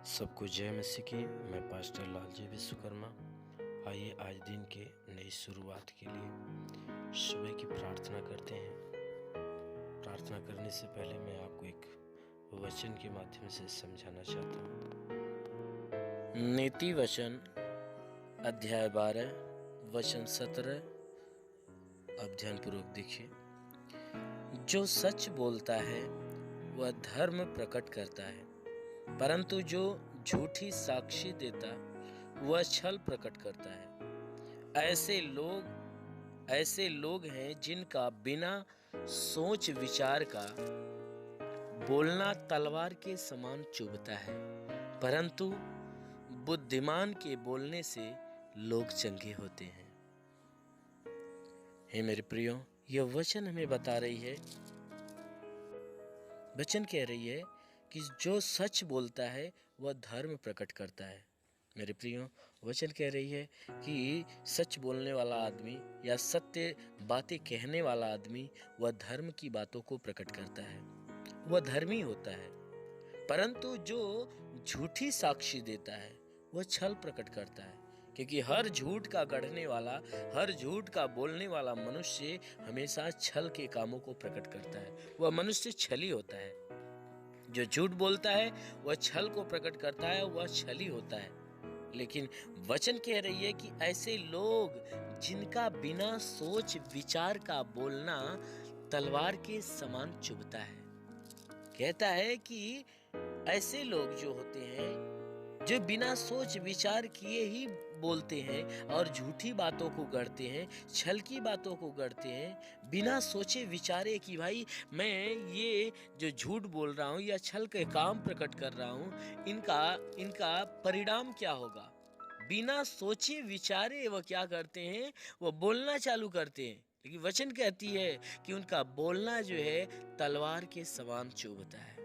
सबको जय मसीह की। मैं पास्टर लालजी विश्वकर्मा। आइए आज दिन के नई शुरुआत के लिए सुबह की प्रार्थना करते हैं। प्रार्थना करने से पहले मैं आपको एक वचन के माध्यम से समझाना चाहता हूँ। नीति वचन अध्याय 12 वचन 17 अब ध्यानपूर्वक देखिए। जो सच बोलता है वह धर्म प्रकट करता है, परंतु जो झूठी साक्षी देता वह छल प्रकट करता है। ऐसे लोग हैं जिनका बिना सोच विचार का बोलना तलवार के समान चुभता है, परंतु बुद्धिमान के बोलने से लोग चंगे होते हैं। हे मेरे प्रियो, यह वचन हमें बता रही है, वचन कह रही है कि जो सच बोलता है वह धर्म प्रकट करता है। मेरे प्रियो, वचन कह रही है कि सच बोलने वाला आदमी या सत्य बातें कहने वाला आदमी वह धर्म की बातों को प्रकट करता है, वह धर्मी होता है। परंतु जो झूठी साक्षी देता है वह छल प्रकट करता है, क्योंकि हर झूठ का गढ़ने वाला, हर झूठ का बोलने वाला मनुष्य हमेशा छल के कामों को प्रकट करता है। वह मनुष्य छली होता है। जो झूठ बोलता है वह छल को प्रकट करता है, वह छली होता है। लेकिन वचन कह रही है कि ऐसे लोग जिनका बिना सोच विचार का बोलना तलवार के समान चुभता है। कहता है कि ऐसे लोग जो होते हैं, जो बिना सोच विचार किए ही बोलते हैं और झूठी बातों को गढ़ते हैं, छल की बातों को गढ़ते हैं, बिना सोचे विचारे कि भाई मैं ये जो झूठ बोल रहा हूँ या छल के काम प्रकट कर रहा हूँ, इनका परिणाम क्या होगा। बिना सोचे विचारे वह क्या करते हैं, वह बोलना चालू करते हैं। लेकिन वचन कहती है कि उनका बोलना जो है तलवार के समान चुभता है।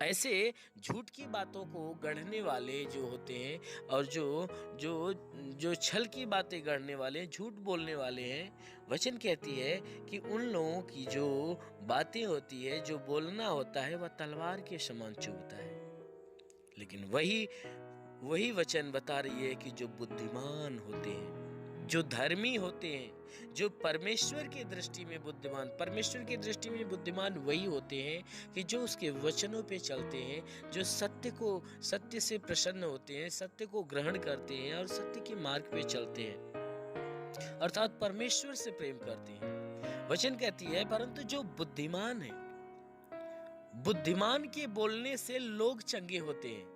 ऐसे झूठ की बातों को गढ़ने वाले जो होते हैं और जो छल की बातें गढ़ने वाले, झूठ बोलने वाले हैं, वचन कहती है कि उन लोगों की जो बातें होती है, जो बोलना होता है, वह तलवार के समान चुभता है। लेकिन वही वचन बता रही है कि जो बुद्धिमान होते हैं, जो धर्मी होते हैं, जो परमेश्वर की दृष्टि में बुद्धिमान, परमेश्वर की दृष्टि में बुद्धिमान वही होते हैं कि जो उसके वचनों पे चलते हैं, जो सत्य से प्रसन्न होते हैं, सत्य को ग्रहण करते हैं और सत्य के मार्ग पे चलते हैं, अर्थात परमेश्वर से प्रेम करते हैं। वचन कहती है परंतु जो बुद्धिमान है, बुद्धिमान के बोलने से लोग चंगे होते हैं।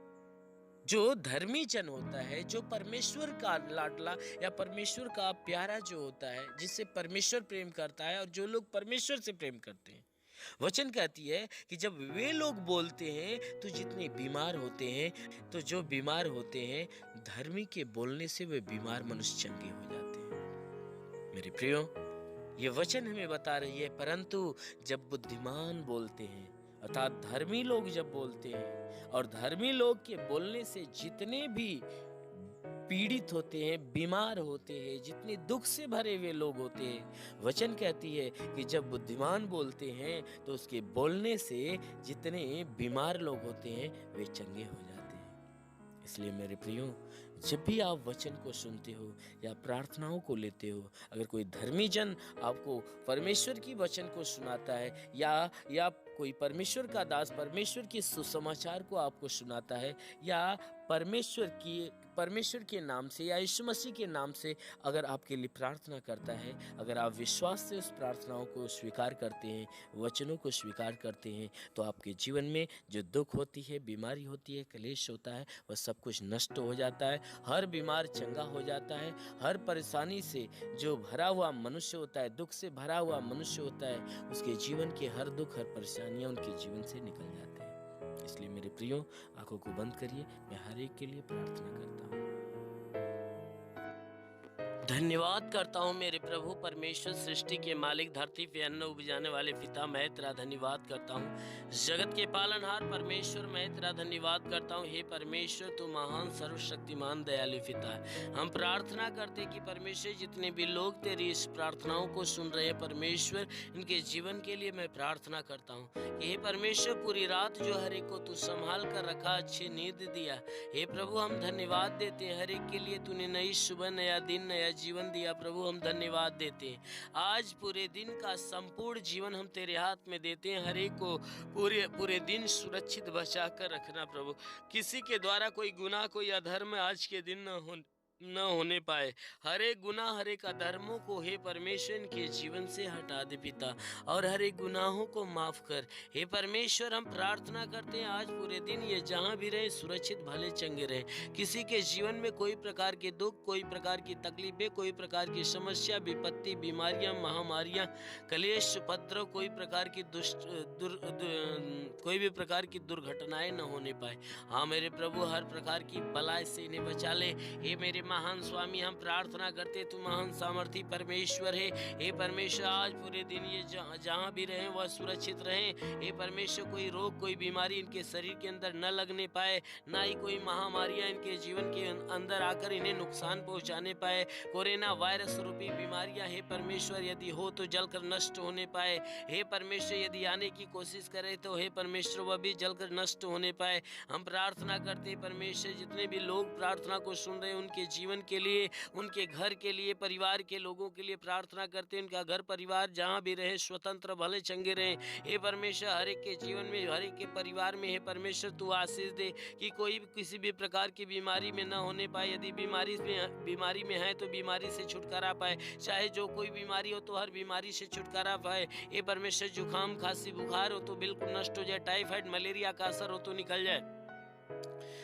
जो धर्मी जन होता है, जो परमेश्वर का लाडला या परमेश्वर का प्यारा जो होता है, जिससे परमेश्वर प्रेम करता है और जो लोग परमेश्वर से प्रेम करते हैं, वचन कहती है कि जब वे लोग बोलते हैं तो जितने बीमार होते हैं, तो जो बीमार होते हैं धर्मी के बोलने से वे बीमार मनुष्य चंगे हो जाते हैं। मेरे प्रियो, ये वचन हमें बता रही है परंतु जब बुद्धिमान बोलते हैं, अर्थात धर्मी लोग जब बोलते हैं, और धर्मी लोग के बोलने से जितने भी पीड़ित होते हैं, बीमार होते हैं, जितने दुख से भरे हुए लोग होते हैं, वचन कहती है कि जब बुद्धिमान बोलते हैं तो उसके बोलने से जितने बीमार लोग होते हैं वे चंगे हो जाते हैं। इसलिए मेरे प्रियो, जब भी आप वचन को सुनते हो या प्रार्थनाओं को लेते हो, अगर कोई धर्मी जन आपको परमेश्वर की वचन को सुनाता है या कोई परमेश्वर का दास परमेश्वर के सुसमाचार को आपको सुनाता है, या परमेश्वर के नाम से या यीशु मसीह के नाम से अगर आपके लिए प्रार्थना करता है, अगर आप विश्वास से उस प्रार्थनाओं को स्वीकार करते हैं, वचनों को स्वीकार करते हैं, तो आपके जीवन में जो दुख होती है, बीमारी होती है, क्लेश होता है, वह सब कुछ नष्ट हो जाता है। हर बीमार चंगा हो जाता है। हर परेशानी से जो भरा हुआ मनुष्य होता है, दुख से भरा हुआ मनुष्य होता है, उसके जीवन के हर दुख, हर परेशानियां उनके जीवन से निकल जाते हैं। इसलिए मेरे प्रियो, आंखों को बंद करिए, मैं हर एक के लिए प्रार्थना करता हूँ। धन्यवाद करता हूँ मेरे प्रभु परमेश्वर, सृष्टि के मालिक, धरती पे अन्न उपजाने वाले पिता। मैं तेरा धन्यवाद करता हूँ। जगत के पालनहार परमेश्वर, मैं तेरा धन्यवाद करता हूँ। हे परमेश्वर, तू महान सर्वशक्तिमान दयालु पिता है। हम प्रार्थना करते कि परमेश्वर जितने भी लोग तेरी इस प्रार्थनाओं को सुन रहे हैं परमेश्वर, इनके जीवन के लिए मैं प्रार्थना करता हूँ कि हे परमेश्वर, पूरी रात जो हर एक को तू संभाल कर रखा, अच्छी नींद दिया। हे प्रभु, हम धन्यवाद देते हैं हर एक के लिए। तूने नई सुबह, नया दिन, नया जीवन दिया। प्रभु, हम धन्यवाद देते हैं। आज पूरे दिन का संपूर्ण जीवन हम तेरे हाथ में देते हैं। हर एक को पूरे दिन सुरक्षित बचा कर रखना प्रभु। किसी के द्वारा कोई गुनाह, कोई अधर्म आज के दिन न होने पाए। हर एक गुनाह, हर एक अधर्मों को हे परमेश्वर इनके जीवन से हटा दे पिता, और हर एक गुनाहों को माफ कर। हे परमेश्वर, हम प्रार्थना करते हैं आज पूरे दिन ये जहाँ भी रहे सुरक्षित भले चंगे रहे। किसी के जीवन में कोई प्रकार के दुख, कोई प्रकार की तकलीफें, कोई प्रकार की समस्या, विपत्ति, बीमारियां, महामारियां, कलेश, उपद्रव, कोई प्रकार की कोई भी प्रकार की दुर्घटनाएं न होने पाए। हाँ मेरे प्रभु, हर प्रकार की बलाय से इन्हें बचा ले। हे मेरे महान स्वामी, हम प्रार्थना करते तू महान सामर्थी परमेश्वर है। हे परमेश्वर, आज पूरे दिन ये जहाँ भी रहें वह सुरक्षित रहें। हे परमेश्वर, कोई रोग, कोई बीमारी इनके शरीर के अंदर न लगने पाए, ना ही कोई महामारियां इनके जीवन के अंदर आकर इन्हें नुकसान पहुंचाने पाए। कोरोना वायरस रूपी बीमारियां हे परमेश्वर यदि हो तो जलकर नष्ट होने पाए। हे परमेश्वर, यदि आने की कोशिश करे तो हे परमेश्वर वह भी जलकर नष्ट होने पाए। हम प्रार्थना करते परमेश्वर, जितने भी लोग प्रार्थना को सुन रहे उनके जीवन के लिए, उनके घर के लिए, परिवार के लोगों के लिए प्रार्थना करते। उनका घर परिवार जहाँ भी रहे स्वतंत्र भले चंगे रहे। हे परमेश्वर, हर एक के जीवन में, हर एक के परिवार में हे परमेश्वर तू आशीष दे कि कोई भी किसी भी प्रकार की बीमारी में न होने पाए। यदि बीमारी में है तो बीमारी से छुटकारा पाए। चाहे जो कोई बीमारी हो तो हर बीमारी से छुटकारा पाए। हे परमेश्वर, जुकाम, खांसी, बुखार हो तो बिल्कुल नष्ट हो जाए। टाइफाइड, मलेरिया का असर हो तो निकल जाए।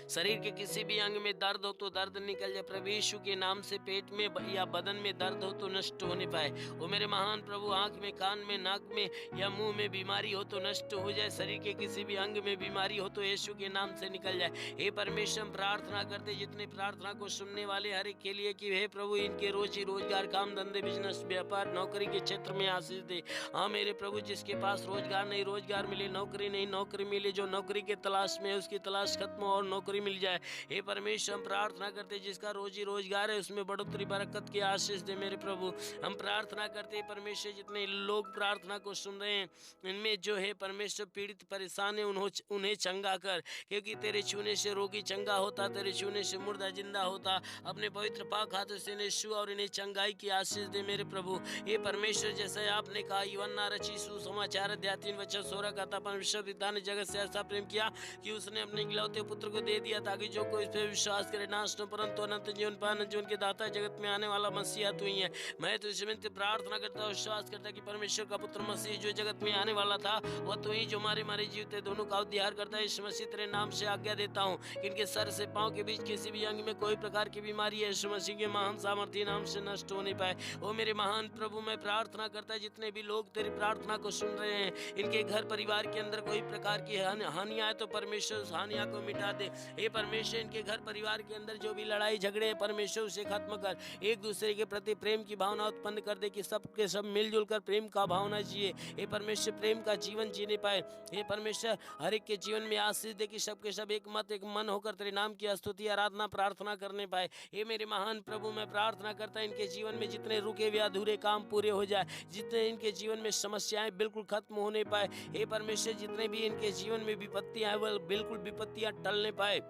शरीर के किसी भी अंग में दर्द हो तो दर्द निकल जाए। प्रभु यीशु के नाम से पेट में या बदन में दर्द हो तो नष्ट होने पाए। वो मेरे महान प्रभु, आंख में, कान में, नाक में या मुंह में बीमारी हो तो नष्ट हो जाए। शरीर के किसी भी अंग में बीमारी हो तो यीशु के नाम से निकल जाए। हे परमेश्वर, प्रार्थना करते जितने प्रार्थना को सुनने वाले हर एक के लिए कि हे प्रभु इनके रोजी रोजगार, काम धंधे, बिजनेस, व्यापार, नौकरी के क्षेत्र में आशीष दे। हाँ मेरे प्रभु, जिसके पास रोजगार नहीं रोजगार मिले, नौकरी नहीं नौकरी मिले, जो नौकरी के तलाश में है उसकी तलाश खत्म और नौकरी मिल जाए। हे परमेश्वर, हम प्रार्थना करते जिसका रोजी रोजगार है उसमें बढ़ोतरी बरकत की आशीष दे मेरे प्रभु। हम प्रार्थना करते परमेश्वर, जितने लोग प्रार्थना को सुन रहे हैं इनमें जो है परमेश्वर पीड़ित परेशान है उन्हें चंगा कर, क्योंकि तेरे छूने से रोगी चंगा होता, तेरे छूने से मुर्दा जिंदा होता। अपने पवित्र पाक हाथों से इन्हें छू और इन्हें चंगाई की आशीष दे मेरे प्रभु। हे परमेश्वर, जैसे आपने कहा यूहन्ना रची सुसमाचार अध्याय 3:16 का था, परमेश्वर पिता ने जगत से ऐसा प्रेम किया कि उसने अपने इकलौते पुत्र को दे दिया ताकि जो कोई इस पर विश्वास करे नाश न परंतु अनंत जीवन पाए। जीवन के दाता जगत में आने वाला मसीहा तू ही है। मैं तो इसमें प्रार्थना करता हूँ, विश्वास करता कि परमेश्वर का पुत्र मसीह जो जगत में आने वाला था वह तू ही, जो हमारे जीवित दोनों का उद्धार करता है। इस मसीह तेरे नाम से आज्ञा देता हूँ कि इनके सर से पांव के बीच किसी भी अंग में कोई प्रकार की बीमारी है इस मसीह के महान सामर्थ्य नाम से नष्ट होने पाए। ओ मेरे महान प्रभु, मैं प्रार्थना करता है जितने भी लोग तेरी प्रार्थना को सुन रहे हैं इनके घर परिवार के अंदर कोई प्रकार की हानियां है तो परमेश्वर उस हानियां को मिटा दे। हे परमेश्वर, इनके घर परिवार के अंदर जो भी लड़ाई झगड़े हैं परमेश्वर उसे खत्म कर। एक दूसरे के प्रति प्रेम की भावना उत्पन्न कर दे कि सब के सब मिलजुल कर प्रेम का भावना जिए। हे परमेश्वर, प्रेम का जीवन जीने पाए। हे परमेश्वर, हर एक के जीवन में आशीष दे कि सब के सब एक मत, एक मन होकर तेरे नाम की स्तुति, आराधना, प्रार्थना करने पाए। हे मेरे महान प्रभु, मैं प्रार्थना करता इनके जीवन में जितने रुके हुए अधूरे काम पूरे हो जाए, जितने इनके जीवन में समस्याएं बिल्कुल खत्म होने पाए। हे परमेश्वर, जितने भी इनके जीवन में विपत्तियां हैं वह बिल्कुल विपत्तियां टलने पाए।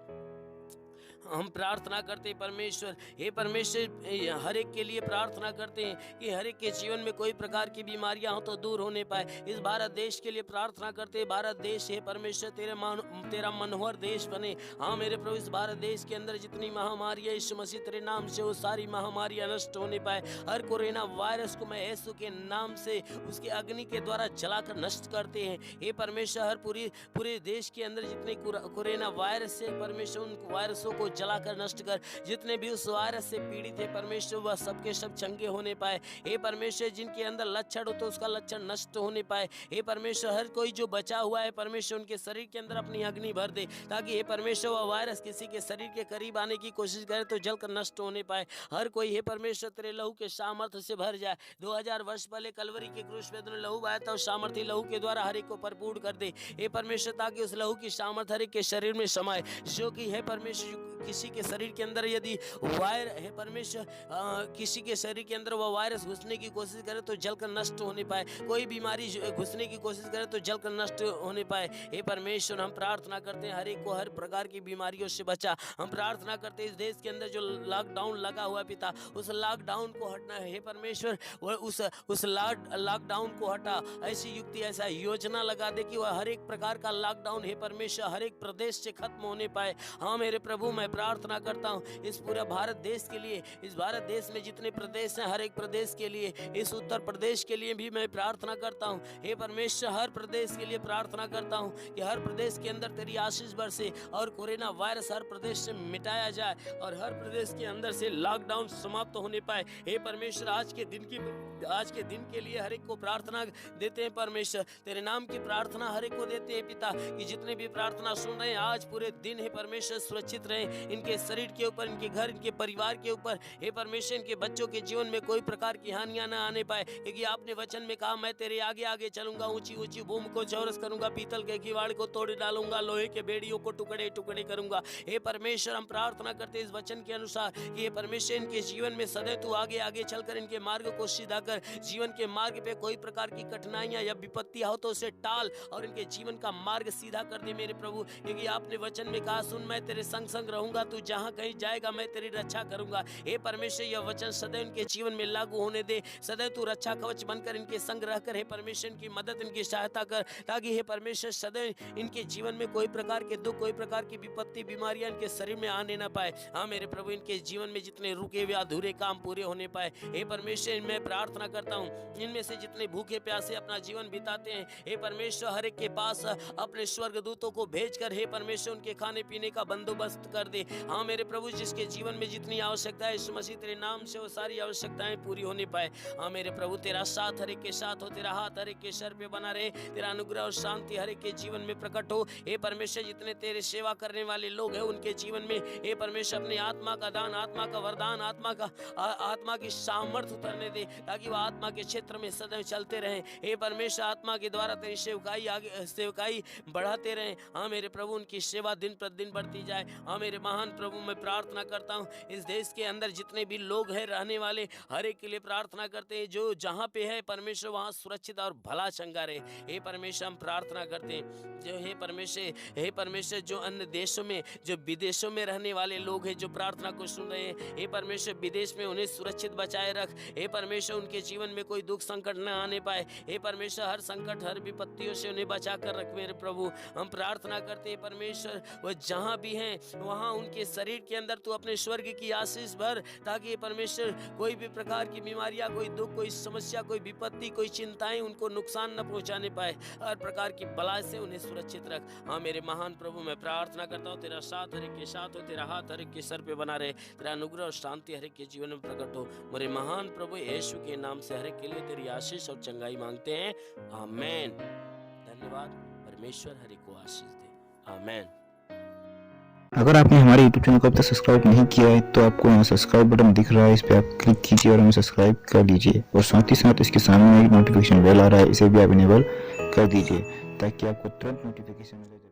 हम प्रार्थना करते परमेश्वर, हे परमेश्वर, हर एक के लिए प्रार्थना करते हैं कि हर एक के जीवन में कोई प्रकार की बीमारियां हो तो दूर होने पाए। इस भारत देश के लिए प्रार्थना करते हैं, भारत देश है परमेश्वर तेरा मनोहर देश बने। हाँ मेरे प्रभु, इस भारत देश के अंदर जितनी महामारी है यीशु मसीह तेरे नाम से वो सारी महामारियां नष्ट होने पाए। हर कोरोना वायरस को मैं यीशु के नाम से उसके अग्नि के द्वारा जलाकर नष्ट करते हैं। हे परमेश्वर, हर पूरे देश के अंदर जितने कोरोना वायरस है परमेश्वर उन वायरसों को जलाकर नष्ट कर। जितने भी उस वायरस से पीड़ित है परमेश्वर, वह सबके सब चंगे होने पाए। हे परमेश्वर, जिनके अंदर लक्षण हो तो उसका लक्षण नष्ट होने पाए। हे परमेश्वर, हर कोई जो बचा हुआ है परमेश्वर, उनके शरीर के अंदर अपनी अग्नि भर दे, ताकि हे परमेश्वर वह वायरस किसी के शरीर के करीब आने की कोशिश करे तो जलकर नष्ट होने पाए। हर कोई हे परमेश्वर तेरे लहू के सामर्थ्य से भर जाए। 2000 वर्ष पहले कलवरी के क्रूस पे तूने लहू बहाया था, उस सामर्थ्य लहू के द्वारा हर एक को भरपूर कर दे हे परमेश्वर, ताकि उस लहू की सामर्थ्य हर एक के शरीर में समाये। जो कि है परमेश्वर किसी के शरीर के अंदर यदि वायर है परमेश्वर, किसी के शरीर के अंदर वह वायरस घुसने की कोशिश करे तो जलकर नष्ट होने पाए। कोई बीमारी घुसने की कोशिश करे तो जलकर नष्ट होने पाए। हे परमेश्वर, हम प्रार्थना करते हैं हर एक को हर प्रकार की बीमारियों से बचा। हम प्रार्थना करते हैं इस देश के अंदर जो लॉकडाउन लगा हुआ पिता, उस लॉकडाउन को हटना है हे परमेश्वर। उस लॉकडाउन को हटा, ऐसी युक्ति ऐसा योजना लगा दे कि वह हर एक प्रकार का लॉकडाउन हे परमेश्वर हर एक प्रदेश से खत्म होने पाए। हाँ मेरे प्रभु, मैं प्रार्थना करता हूँ इस पूरा भारत देश के लिए, इस भारत देश में जितने प्रदेश हैं हर एक प्रदेश के लिए, इस उत्तर प्रदेश के लिए भी मैं प्रार्थना करता हूँ हे परमेश्वर। हर प्रदेश के लिए प्रार्थना करता हूँ कि हर प्रदेश के अंदर तेरी आशीष बरसे और कोरोना वायरस हर प्रदेश से मिटाया जाए और हर प्रदेश के अंदर से लॉकडाउन समाप्त होने पाए। हे परमेश्वर, आज के दिन के लिए हर एक को प्रार्थना देते हैं परमेश्वर, तेरे नाम की प्रार्थना हर एक को देते हैं पिता, कि जितने भी प्रार्थना सुन रहे हैं आज पूरे दिन हे परमेश्वर सुरक्षित रहें, इनके शरीर के ऊपर, इनके घर, इनके परिवार के ऊपर हे परमेश्वर, इनके बच्चों के जीवन में कोई प्रकार की हानियां न आने पाए। क्योंकि आपने वचन में कहा, मैं तेरे आगे आगे चलूंगा, ऊंची ऊंची भूमि को चौरस करूंगा, पीतल के किवाड़ को तोड़ डालूंगा, लोहे के बेड़ियों को टुकड़े टुकड़े करूंगा। हे परमेश्वर, हम प्रार्थना करते इस वचन के अनुसार कि हे परमेश्वर इनके जीवन में सदैव तू आगे आगे चलकर इनके मार्ग को सीधा कर, जीवन के मार्ग पे कोई प्रकार की कठिनाइयां या विपत्तियां हो तो उसे टाल और इनके जीवन का मार्ग सीधा कर दे मेरे प्रभु। क्योंकि आपने वचन में कहा, सुन मैं तेरे संग संग रहूंगा, तू जहां कहीं जाएगा मैं तेरी रक्षा करूंगा। हे परमेश्वर, यह वचन सदैव इनके जीवन में लागू होने दे, सदैव तू रक्षा कवच बनकर इनके संग रहकर हे परमेश्वर इनकी मदद, इनकी सहायता कर, ताकि हे परमेश्वर सदैव इनके जीवन में कोई प्रकार के दुख, कोई प्रकार की विपत्ति, बीमारियां इनके शरीर में आने ना पाए। हाँ मेरे प्रभु, इनके जीवन में जितने रुके हुए अधूरे काम पूरे होने पाए। हे परमेश्वर, मैं प्रार्थना करता हूँ इनमें से जितने भूखे प्यासे अपना जीवन बिताते हैं हे परमेश्वर, हर एक के पास अपने स्वर्गदूतों को भेजकर हे परमेश्वर उनके खाने पीने का बंदोबस्त कर दे। हाँ मेरे प्रभु, जिसके जीवन में जितनी आवश्यकता है यीशु मसीह तेरे नाम से वो सारी आवश्यकताएं पूरी होने पाए। हाँ मेरे प्रभु, तेरा साथ हर एक के साथ हो, तेरा हाथ हर एक के सर पे बना रहे, तेरा अनुग्रह और शांति हर एक के जीवन में प्रकट हो। हे परमेश्वर, जितने तेरे सेवा करने वाले लोग हैं उनके जीवन में हे परमेश्वर अपनी आत्मा का दान, आत्मा का वरदान, आत्मा की सामर्थ्य उतरने दे, ताकि वह आत्मा के क्षेत्र में सदैव चलते रहें। हे परमेश्वर, आत्मा के द्वारा तेरी सेवकाई बढ़ाते रहें। हाँ मेरे प्रभु, उनकी सेवा दिन प्रतिदिन बढ़ती जाए। हाँ मेरे महान प्रभु, मैं प्रार्थना करता हूँ इस देश के अंदर जितने भी लोग हैं रहने वाले हर एक के लिए प्रार्थना करते हैं, जो जहाँ पे है परमेश्वर वहाँ सुरक्षित और भला चंगा रहे। हे परमेश्वर, हम प्रार्थना करते हैं जो हे परमेश्वर जो अन्य देशों में, जो विदेशों में रहने वाले लोग हैं जो प्रार्थना को सुन रहे हैं, हे परमेश्वर विदेश में उन्हें सुरक्षित बचाए रख। हे परमेश्वर, उनके जीवन में कोई दुख संकट न आने पाए। हे परमेश्वर, हर संकट हर विपत्तियों से उन्हें बचा कर रख मेरे प्रभु। हम प्रार्थना करते हैं परमेश्वर, वह जहाँ भी हैं वहाँ उनके शरीर के अंदर तू अपने स्वर्ग की आशीष भर, ताकि परमेश्वर कोई भी प्रकार की बीमारियाँ, कोई दुख, कोई समस्या, कोई विपत्ति, कोई चिंताएं उनको नुकसान न पहुँचाने पाए। हर प्रकार की बला से उन्हें सुरक्षित रख। हाँ मेरे महान प्रभु, मैं प्रार्थना करता हूँ तेरा साथ हर एक के साथ हो, तेरा हाथ हर एक के सर पे बना रहे, तेरा अनुग्रह और शांति हर एक के जीवन में प्रकट हो। मेरे महान प्रभु यीशु के नाम से हर एक के लिए तेरी आशीष और चंगाई मांगते हैं, आमेन। धन्यवाद। परमेश्वर हर एक को आशीष दे, आमेन। अगर आपने हमारे YouTube चैनल को अब तक सब्सक्राइब नहीं किया है तो आपको यहाँ सब्सक्राइब बटन दिख रहा है, इस पर आप क्लिक कीजिए और हमें सब्सक्राइब कर लीजिए। और साथ ही साथ इसके सामने एक नोटिफिकेशन बेल आ रहा है, इसे भी आप इनेबल कर दीजिए ताकि आपको तुरंत नोटिफिकेशन मिले।